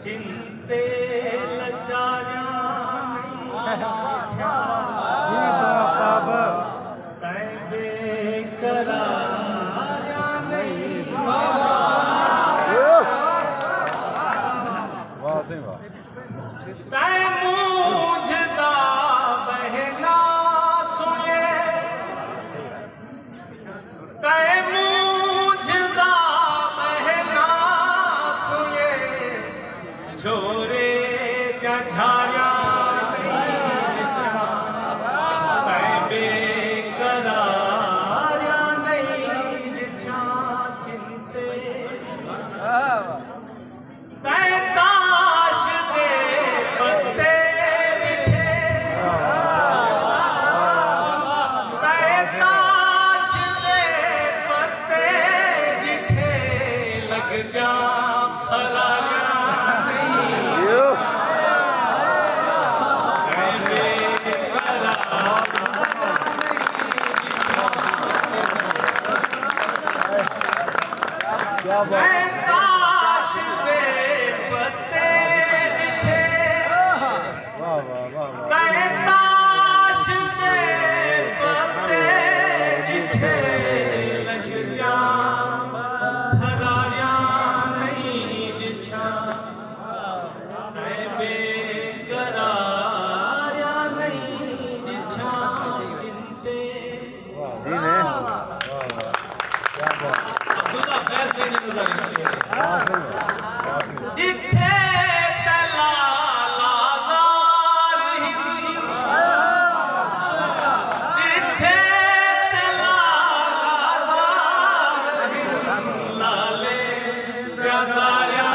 चिंते लचारिया तै बेकरारिया नहीं तै मूझदा बहना सुने तै मूझदा बहना सुने छोरे क्या झारिया नहीं तै बेकरारिया नहीं रिठा चिंते तै ताश दे पत्ते रिठे तै ताश दे पत्ते रिठे लग जा फरारिया मैं ताश दे पत्ते बिठे मैं ताश दे पत्ते बिठे लग जा फरारिया नहीं दिठा मैं बेकरारिया नहीं दिठा चिंते डिठे तला लाज़ार डिठे तला लाज़ार लाले प्याज़ारिया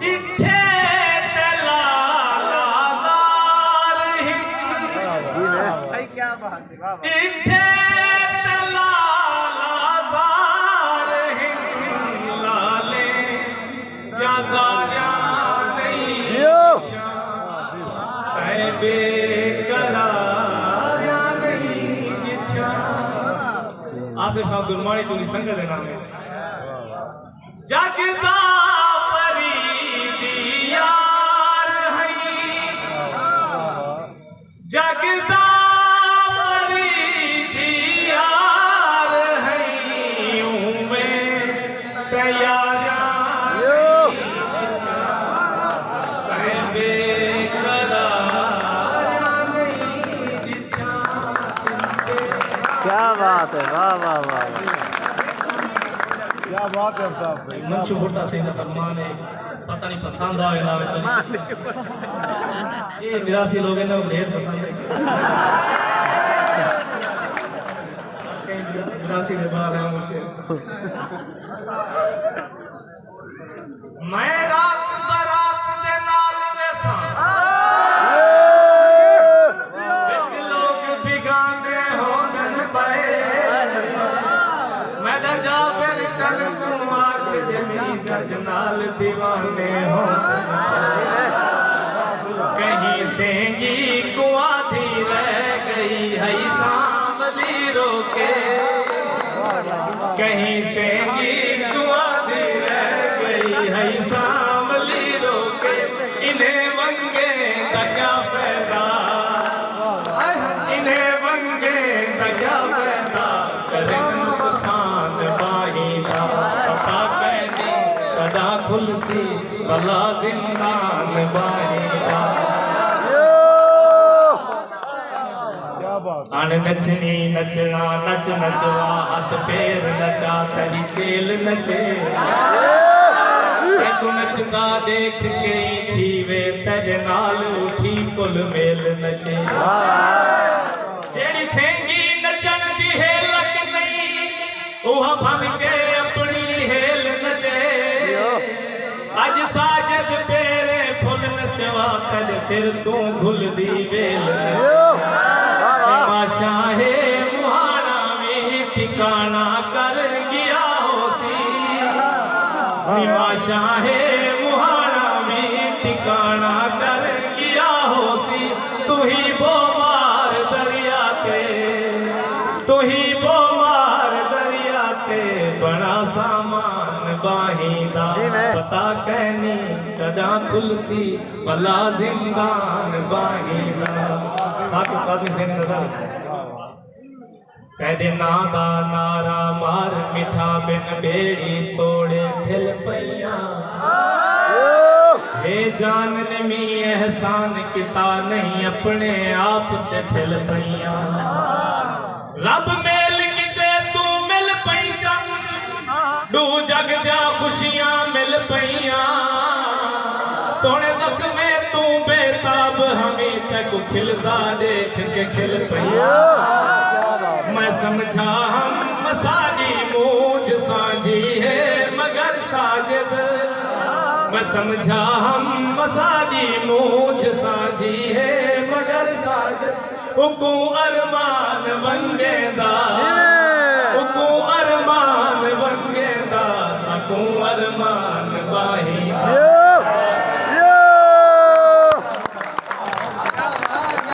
डिठे तला लाज़ार क्या बात है डिठे तला लाज़ार लाले प्याज़ारिया नहीं तै बेकरारिया नहीं दिठा आसिफ खान गुरमाणी तुझी संगत है नाम है जगदा जगदा यार है में तैयारिया क्या बात है वाह वाह वाह क्या बात है साहब मंशू भुट्टा से फरमान है पता नहीं पसंद आवे ना आवे ये मिरासी लोग हैं ना ढेर पसंद है मिरासी के बाहर है मुझे मैं रात बरात दे नाल पैसा विच लोग बिगाने हो दिन पे मैं जा फिर चल तू आख दे मेरी जज नाल दीवाने हो कहीं सेंगी कुआं थी रह गई है सांवली रोके कहीं सेंगी कुआं थी रह गई है सांवली रोके इन्हें वंगे दगा पैदा इन्हें वंगे दगा पैदा करें नुकसान बाही दा पता पैदी कदा खुलसी भला जिंदान बाही दा अन नचनी नचना नच नचवा हाथ पैर नचा तेरी चेल नचे तू नचदा देख के थी वे तेरे नाल उठी कुल मेल नचे जेड़ी सेंगी नचन दी हेलक नहीं ओह भन के अपनी हेल नचे अज साजद पेरे फुल नचवा तेरे सिर तू घुल दी वेल शाहे मुहाना में ठिकाना कर गया हो सी शाहे मुहाना में टिकाना कर गया होसी तू ही बोमार दरिया के तू ही बोमार दरिया के बड़ा सामान बाहिंदा जी मैं। पता कहनी कदा खुलसी भला जिंदान बाहिंदा साथ काफी से नजर कहदे ना दा नारा मार मिठा बिन बेड़ी तोड़े ठिल पैया हे जान ने मी एहसान किता नहीं अपने आप ते ठिल पैया रब मेल किते तू मिल पई दू जग दिया खुशियां मिल पैया तोड़े जख्मे तू बेताब हमें तक खिलदा देख के खिल पैया मैं समझा हम सारी मूझ साझी है मगर साजिद मैं समझा हम सारी मूझ साझी है मगर साजिद हुकू अरमान बंदे दा